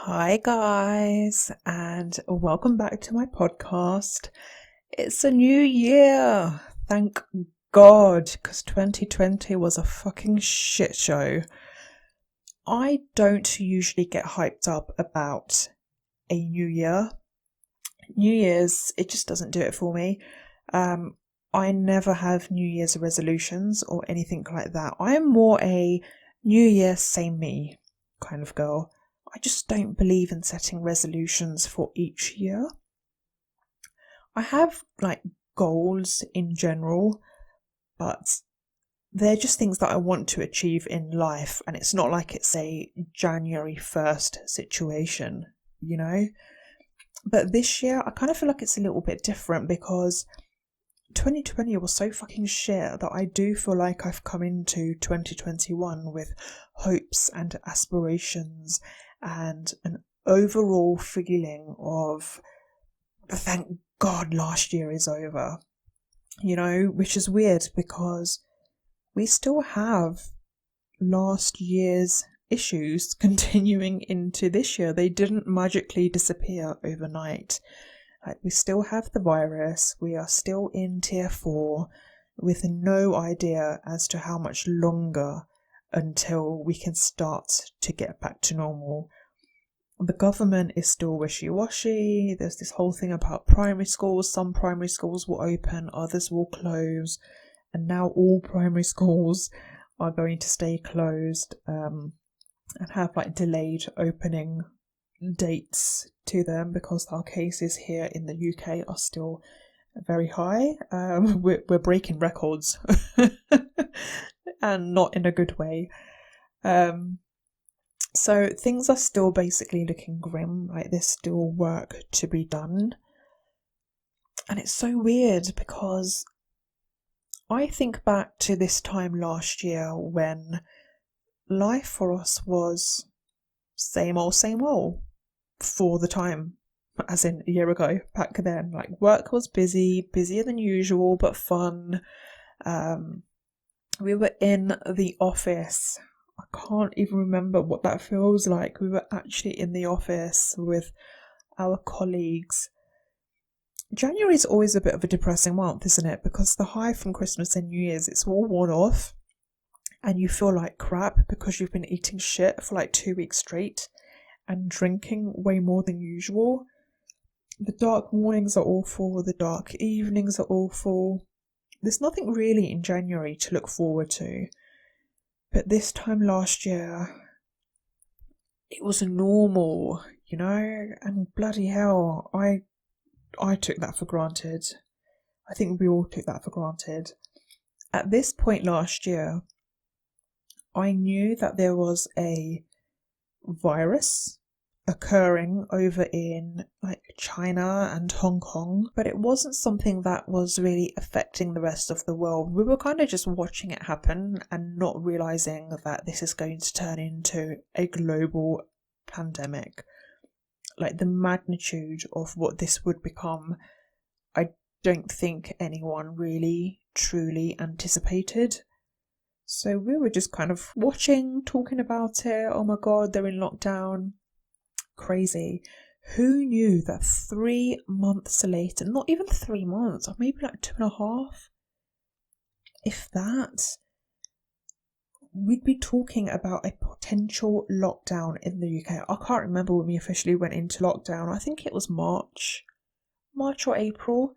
Hi, guys, and welcome back to my podcast. It's a new year. Thank God, because 2020 was a fucking shit show. I don't usually get hyped up about a new year. New Year's, it just doesn't do it for me. I never have New Year's resolutions or anything like that. I am more a New Year, same me kind of girl. I just don't believe in setting resolutions for each year. I have goals in general, but they're just things that I want to achieve in life, and it's not like it's a January 1st situation, you know? But this year, I kind of feel like it's a little bit different because 2020 was so fucking shit that I do feel like I've come into 2021 with hopes and aspirations and an overall feeling of thank God last year is over, which is weird because we still have last year's issues continuing into this year. They didn't magically disappear overnight. We still have the virus, we are still in tier 4 with no idea as to how much longer until we can start to get back to normal. The government is still wishy-washy. There's this whole thing about primary schools. Some primary schools will open, others will close, and now all primary schools are going to stay closed and have delayed opening dates to them because our cases here in the UK are still very high. We're breaking records and not in a good way. So things are still basically looking grim, there's still work to be done. And it's so weird because I think back to this time last year when life for us was same old for the time, as in a year ago, back then. Work was busier than usual, but fun. We were in the office. I can't even remember what that feels like. We were actually in the office with our colleagues. January is always a bit of a depressing month, isn't it? Because the high from Christmas and New Year's, it's all worn off. And you feel like crap because you've been eating shit for 2 weeks straight and drinking way more than usual. The dark mornings are awful, the dark evenings are awful. There's nothing really in January to look forward to. But this time last year, it was normal, and bloody hell, I took that for granted. I think we all took that for granted. At this point last year, I knew that there was a virus occurring over in China and Hong Kong, but it wasn't something that was really affecting the rest of the world. We were kind of just watching it happen and not realizing that this is going to turn into a global pandemic. The magnitude of what this would become, I don't think anyone really truly anticipated. So we were just kind of watching, talking about it. Oh my God, they're in lockdown. Crazy. Who knew that 3 months later, not even 3 months, or maybe 2.5, if that, we'd be talking about a potential lockdown in the UK. I can't remember when we officially went into lockdown. I think it was March or April.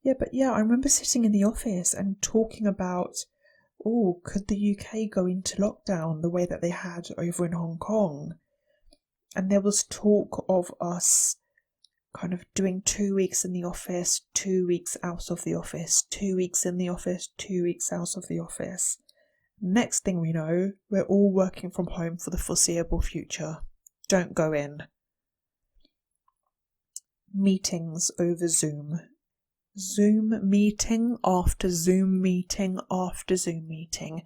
I remember sitting in the office and talking about, could the UK go into lockdown the way that they had over in Hong Kong? And there was talk of us kind of doing 2 weeks in the office, 2 weeks out of the office, 2 weeks in the office, 2 weeks out of the office. Next thing we know, we're all working from home for the foreseeable future. Don't go in. Meetings over Zoom. Zoom meeting after Zoom meeting after Zoom meeting.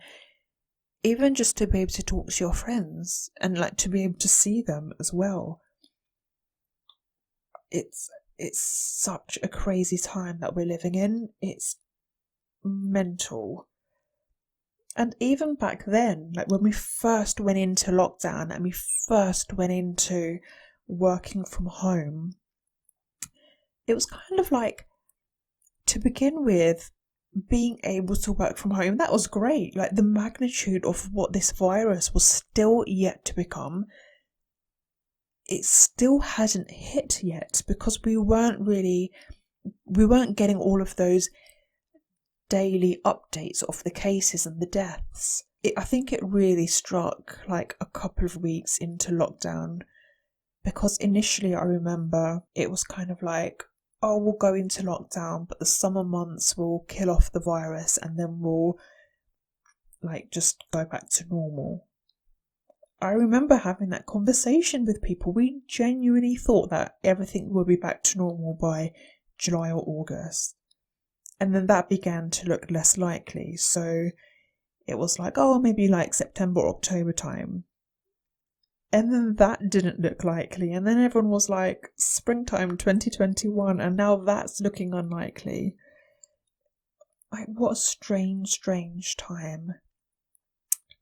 Even just to be able to talk to your friends and to be able to see them as well. It's such a crazy time that we're living in. It's mental. And even back then, like when we first went into lockdown and we first went into working from home, it was kind of like, to begin with, being able to work from home, that was great. Like the magnitude of what this virus was still yet to become, it still hadn't hit yet, because we weren't getting all of those daily updates of the cases and the deaths. I think it really struck like a couple of weeks into lockdown, because initially I remember it was kind of like, oh, we'll go into lockdown, but the summer months will kill off the virus and then we'll like just go back to normal. I remember having that conversation with people. We genuinely thought that everything would be back to normal by July or August. And then that began to look less likely. So it was like, oh, maybe like September, October time. And then that didn't look likely. And then everyone was like, springtime 2021. And now that's looking unlikely. Like, what a strange, strange time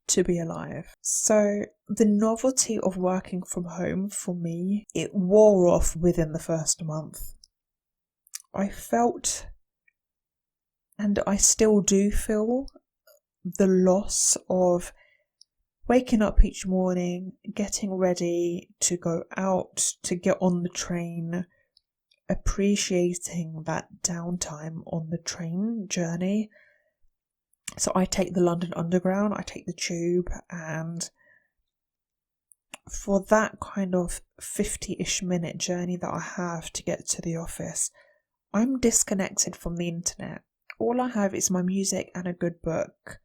to be alive. So the novelty of working from home for me, it wore off within the first month. I felt, and I still do feel, the loss of waking up each morning, getting ready to go out, to get on the train, appreciating that downtime on the train journey. So I take the London Underground, I take the tube, and for that kind of 50-ish minute journey that I have to get to the office, I'm disconnected from the internet. All I have is my music and a good book.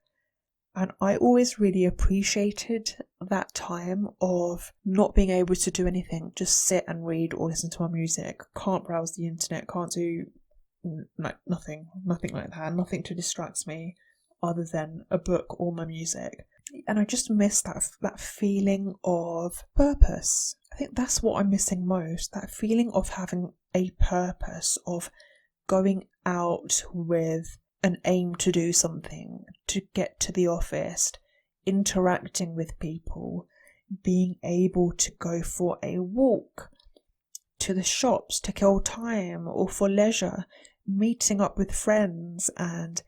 And I always really appreciated that time of not being able to do anything, just sit and read or listen to my music. Can't browse the internet, can't do nothing like that, nothing to distract me other than a book or my music. And I just miss that feeling of purpose. I think that's what I'm missing most, that feeling of having a purpose, of going out with an aim to do something, to get to the office, interacting with people, being able to go for a walk to the shops to kill time or for leisure, meeting up with friends and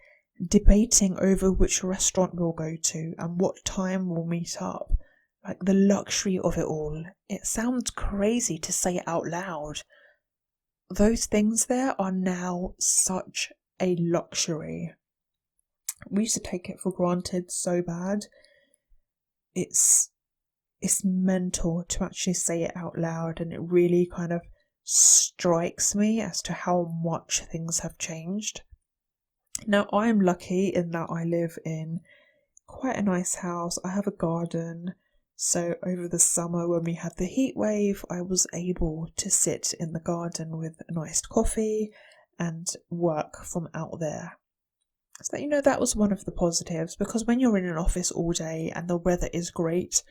debating over which restaurant we'll go to and what time we'll meet up. Like the luxury of it all. It sounds crazy to say it out loud. Those things there are now such a luxury. We used to take it for granted so bad. It's mental to actually say it out loud, and it really kind of strikes me as to how much things have changed. Now, I'm lucky in that I live in quite a nice house. I have a garden, so over the summer when we had the heat wave, I was able to sit in the garden with a nice coffee and work from out there. So, that was one of the positives, because when you're in an office all day and the weather is great,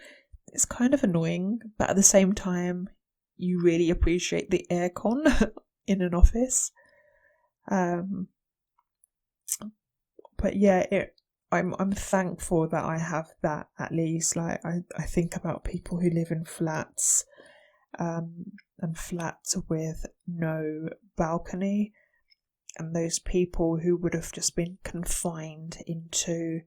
it's kind of annoying, but at the same time, you really appreciate the aircon in an office. But yeah, I'm thankful that I have that, at least. Like I think about people who live in flats, and flats with no balcony, and those people who would have just been confined into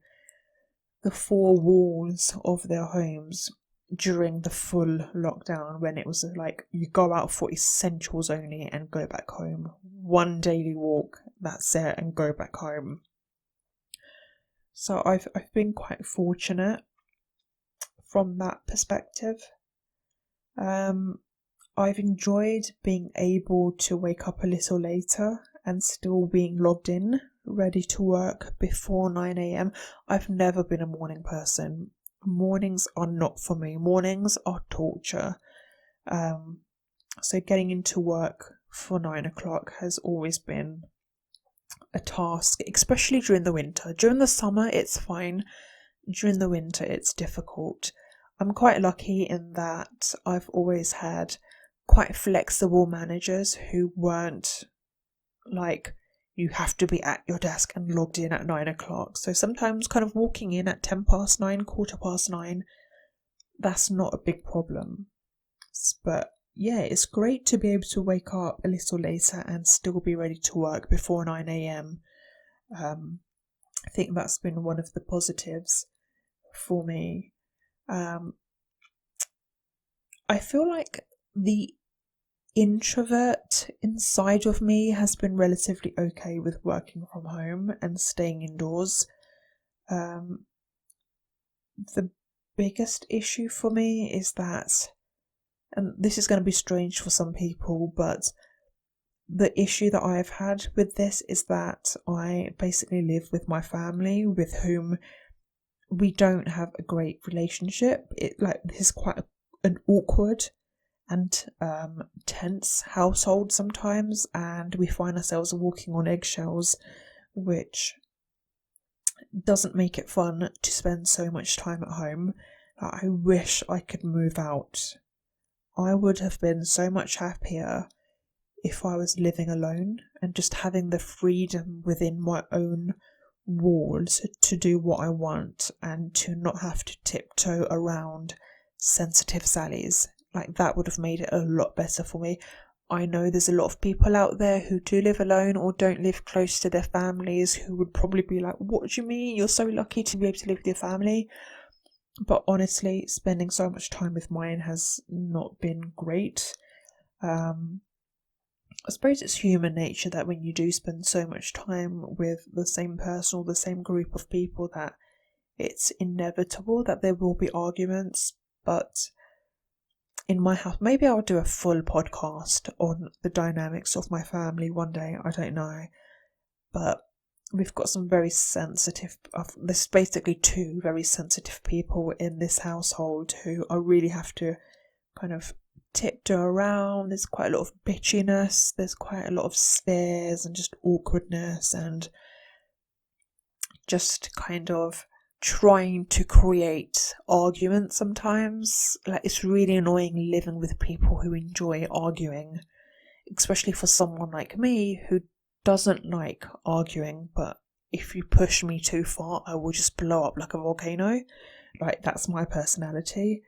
the four walls of their homes during the full lockdown, when it was like you go out for essentials only and go back home. One daily walk, that's it, and go back home. So I've been quite fortunate from that perspective. I've enjoyed being able to wake up a little later and still being logged in, ready to work before 9 a.m. I've never been a morning person. Mornings are not for me. Mornings are torture. So getting into work for 9 o'clock has always been a task, especially during the winter. During the summer, it's fine. During the winter, it's difficult. I'm quite lucky in that I've always had quite flexible managers who weren't like you have to be at your desk and logged in at 9 o'clock. So sometimes kind of walking in at 9:10, 9:15, that's not a big problem. But yeah, it's great to be able to wake up a little later and still be ready to work before 9 a.m. I think that's been one of the positives for me. I feel like the introvert inside of me has been relatively okay with working from home and staying indoors. The biggest issue for me is that, and this is going to be strange for some people, but the issue that I've had with this is that I basically live with my family, with whom we don't have a great relationship. This is quite an awkward and tense household sometimes, and we find ourselves walking on eggshells, which doesn't make it fun to spend so much time at home. I wish I could move out. I would have been so much happier if I was living alone and just having the freedom within my own walls to do what I want and to not have to tiptoe around sensitive Sallies. Like, that would have made it a lot better for me. I know there's a lot of people out there who do live alone or don't live close to their families who would probably be like, what do you mean? You're so lucky to be able to live with your family. But honestly, spending so much time with mine has not been great. I suppose it's human nature that when you do spend so much time with the same person or the same group of people, that it's inevitable that there will be arguments. But in my house, maybe I'll do a full podcast on the dynamics of my family one day, I don't know. But we've got some very sensitive, there's basically two very sensitive people in this household who I really have to kind of tiptoe around. There's quite a lot of bitchiness, there's quite a lot of stares and just awkwardness and just kind of trying to create arguments sometimes. Like, it's really annoying living with people who enjoy arguing, especially for someone like me who doesn't like arguing, but if you push me too far, I will just blow up like a volcano. Like, that's my personality.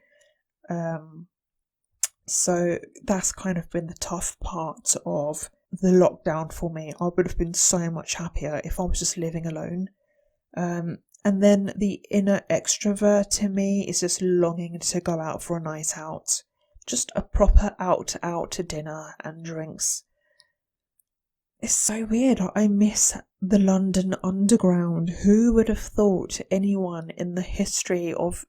So that's kind of been the tough part of the lockdown for me. I would have been so much happier if I was just living alone. And then the inner extrovert in me is just longing to go out for a night out. Just a proper out dinner and drinks. It's so weird. I miss the London Underground. Who would have thought anyone in the history of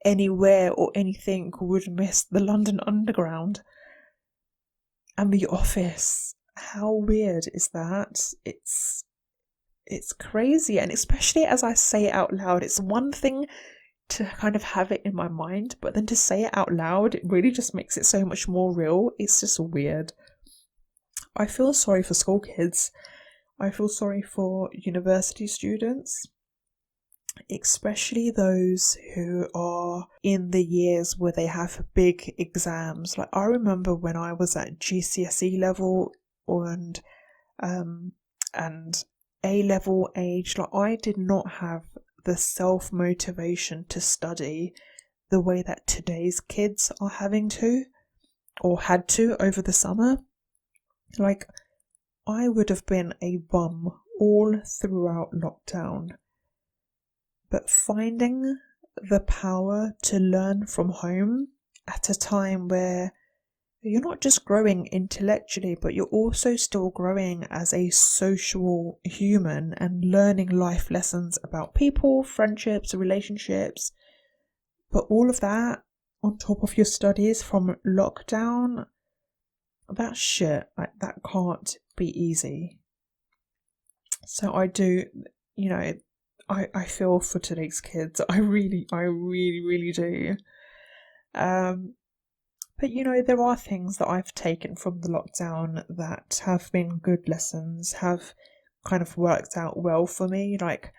anywhere or anything would miss the London Underground? And the office. How weird is that? It's crazy, and especially as I say it out loud, it's one thing to kind of have it in my mind, but then to say it out loud, it really just makes it so much more real. It's just weird. I feel sorry for school kids. I feel sorry for university students, especially those who are in the years where they have big exams. Like, I remember when I was at GCSE level and A-level age, like, I did not have the self-motivation to study the way that today's kids are having to, or had to over the summer. Like, I would have been a bum all throughout lockdown. But finding the power to learn from home at a time where you're not just growing intellectually, but you're also still growing as a social human and learning life lessons about people, friendships, relationships. But all of that on top of your studies from lockdown, that shit, like, that can't be easy. So I do, I feel for today's kids. I really do. But there are things that I've taken from the lockdown that have been good lessons, have kind of worked out well for me. Like,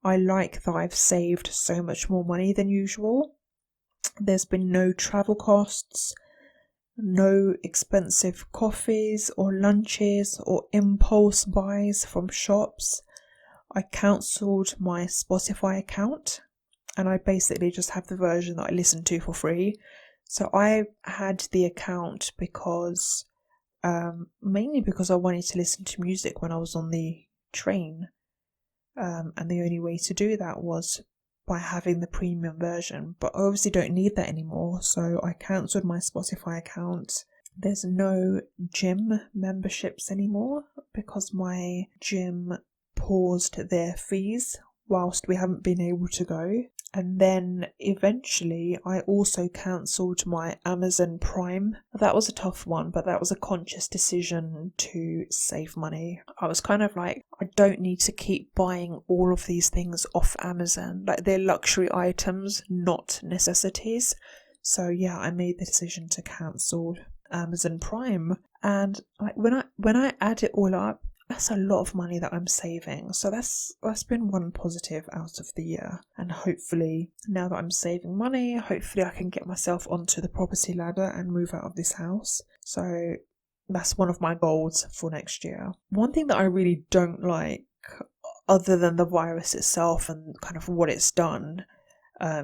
I like that I've saved so much more money than usual. There's been no travel costs. no expensive coffees or lunches or impulse buys from shops. I cancelled my Spotify account and I basically just have the version that I listen to for free. So I had the account because mainly because I wanted to listen to music when I was on the train, and the only way to do that was by having the premium version, but I obviously don't need that anymore, so I cancelled my Spotify account. There's no gym memberships anymore because my gym paused their fees whilst we haven't been able to go. And then eventually I also cancelled my Amazon Prime. That was a tough one, but that was a conscious decision to save money. I was kind of like, I don't need to keep buying all of these things off Amazon. Like, they're luxury items, not necessities. So yeah, I made the decision to cancel Amazon Prime. And like when I add it all up, that's a lot of money that I'm saving. So that's been one positive out of the year. And hopefully, now that I'm saving money, hopefully I can get myself onto the property ladder and move out of this house. So that's one of my goals for next year. One thing that I really don't like, other than the virus itself and kind of what it's done,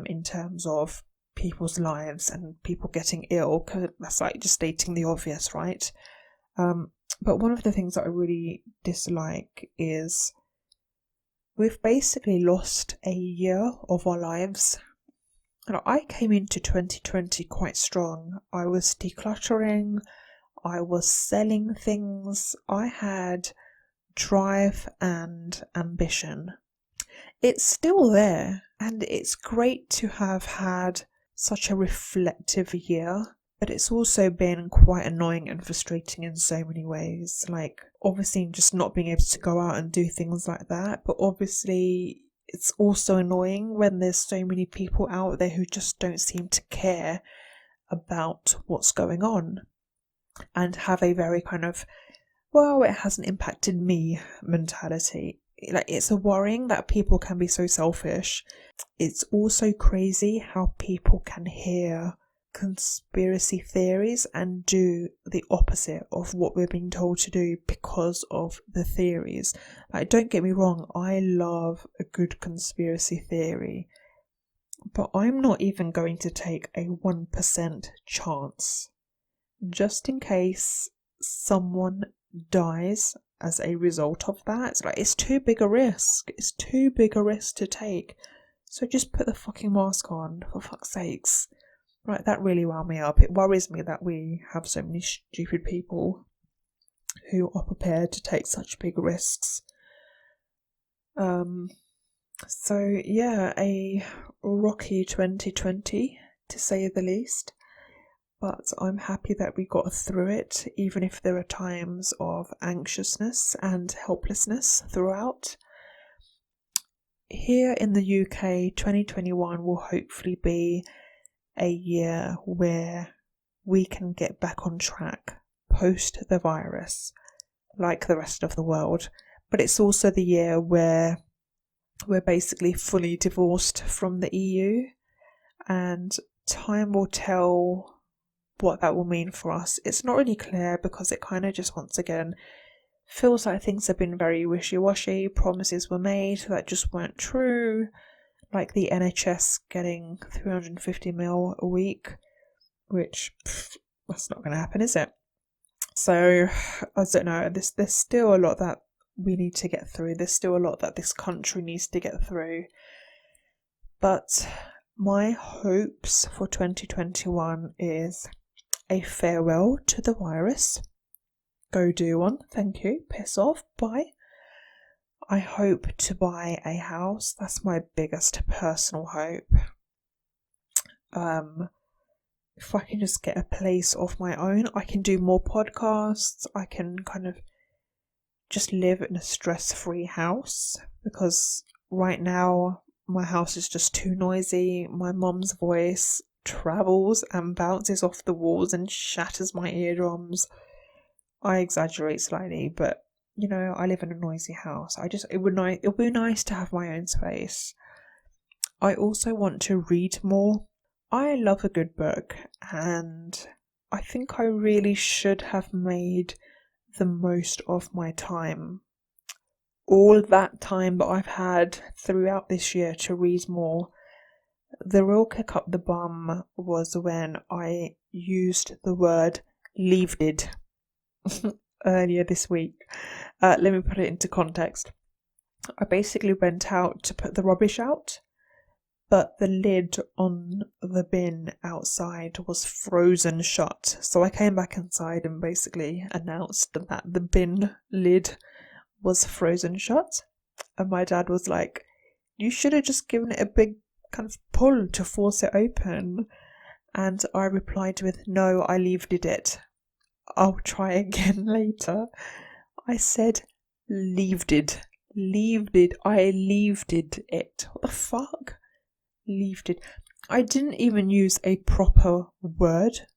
in terms of people's lives and people getting ill, because that's like just stating the obvious, right? But one of the things that I really dislike is we've basically lost a year of our lives. And I came into 2020 quite strong. I was decluttering, I was selling things, I had drive and ambition. It's still there, and it's great to have had such a reflective year. But it's also been quite annoying and frustrating in so many ways. Like, obviously just not being able to go out and do things like that. But obviously it's also annoying when there's so many people out there who just don't seem to care about what's going on. And have a very kind of, well, it hasn't impacted me mentality. Like, it's a worrying that people can be so selfish. It's also crazy how people can hear conspiracy theories and do the opposite of what we're being told to do because of the theories. Like, don't get me wrong, I love a good conspiracy theory, but I'm not even going to take a 1% chance just in case someone dies as a result of that. Like, it's too big a risk. It's too big a risk to take. So just put the fucking mask on, for fuck's sakes. Right, that really wound me up. It worries me that we have so many stupid people who are prepared to take such big risks. So yeah, a rocky 2020 to say the least. But I'm happy that we got through it, even if there are times of anxiousness and helplessness throughout. Here in the UK, 2021 will hopefully be a year where we can get back on track post the virus, like the rest of the world. But it's also the year where we're basically fully divorced from the EU, and time will tell what that will mean for us. It's not really clear because it kind of just once again feels like things have been very wishy-washy. Promises were made that just weren't true, like the NHS getting 350 mil a week, which that's not going to happen, is it? So I don't know, there's still a lot that we need to get through. There's still a lot that this country needs to get through. But my hopes for 2021 is a farewell to the virus. Go do one, thank you, piss off, bye. I hope to buy a house. That's my biggest personal hope. If I can just get a place of my own, I can do more podcasts. I can kind of just live in a stress-free house, because right now my house is just too noisy. My mum's voice travels and bounces off the walls and shatters my eardrums. I exaggerate slightly, but you know, I live in a noisy house. It would be nice to have my own space. I also want to read more. I love a good book, and I think I really should have made the most of my time. All that time that I've had throughout this year to read more. The real kick up the bum was when I used the word leaved earlier this week. Let me put it into context. I basically went out to put the rubbish out, but the lid on the bin outside was frozen shut. So I came back inside and basically announced that the bin lid was frozen shut. And my dad was like, "You should have just given it a big kind of pull to force it open." And I replied with, "No, I leaved it. I'll try again later." I said leaved it. I leaved it. What the fuck? Leaved it. I didn't even use a proper word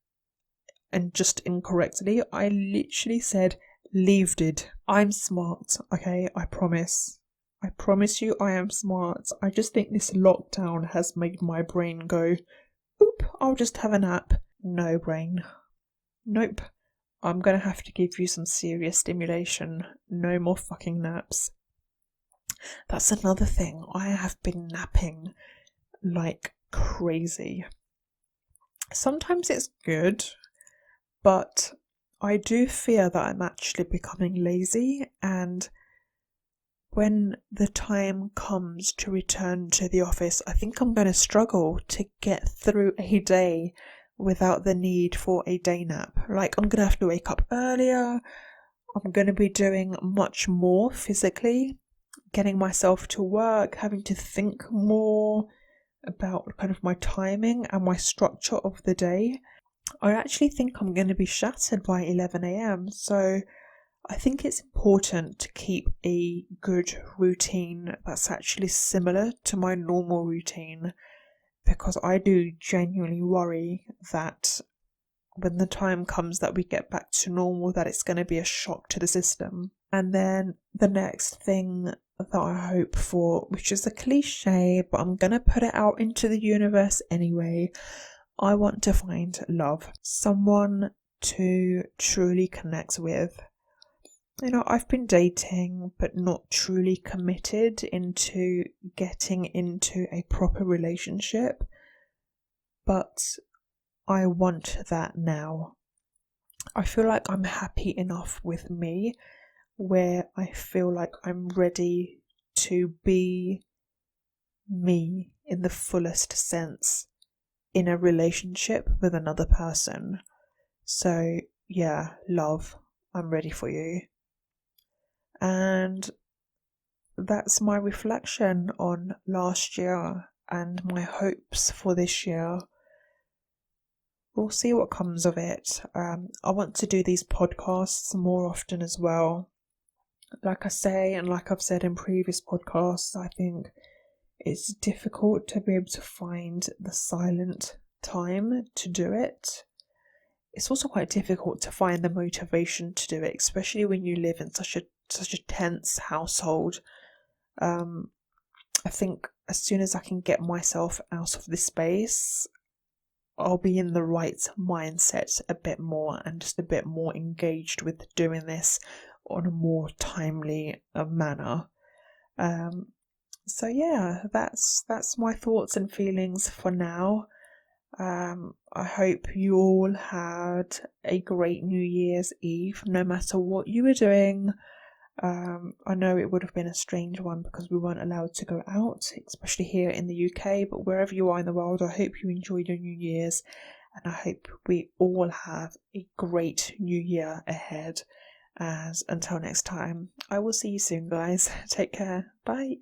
and just incorrectly. I literally said leaved it. I'm smart, okay? I promise. I promise you I am smart. I just think this lockdown has made my brain go, oop, I'll just have a nap. No, brain. Nope. I'm gonna have to give you some serious stimulation. No more fucking naps. That's another thing. I have been napping like crazy. Sometimes it's good, but I do fear that I'm actually becoming lazy, and when the time comes to return to the office, I think I'm going to struggle to get through a day without the need for a day nap. Like, I'm going to have to wake up earlier. I'm going to be doing much more physically, getting myself to work, having to think more about kind of my timing and my structure of the day. I actually think I'm going to be shattered by 11 a.m. So I think it's important to keep a good routine that's actually similar to my normal routine, because I do genuinely worry that when the time comes that we get back to normal, that it's going to be a shock to the system. And then the next thing that I hope for, which is a cliche, but I'm going to put it out into the universe anyway, I want to find love. Someone to truly connect with. You know, I've been dating, but not truly committed into getting into a proper relationship. But I want that now. I feel like I'm happy enough with me where I feel like I'm ready to be me in the fullest sense in a relationship with another person. So yeah, love, I'm ready for you. And that's my reflection on last year and my hopes for this year. We'll see what comes of it. I want to do these podcasts more often as well. Like I say, and like I've said in previous podcasts, I think it's difficult to be able to find the silent time to do it. It's also quite difficult to find the motivation to do it, especially when you live in such a tense household. I think as soon as I can get myself out of this space, I'll be in the right mindset a bit more and just a bit more engaged with doing this on a more timely manner. So yeah, that's my thoughts and feelings for now. I hope you all had a great New Year's Eve, no matter what you were doing. I know it would have been a strange one because we weren't allowed to go out, especially here in the UK, but wherever you are in the world, I hope you enjoyed your New Year's, and I hope we all have a great New Year ahead. And until next time, I will see you soon, guys. Take care. Bye.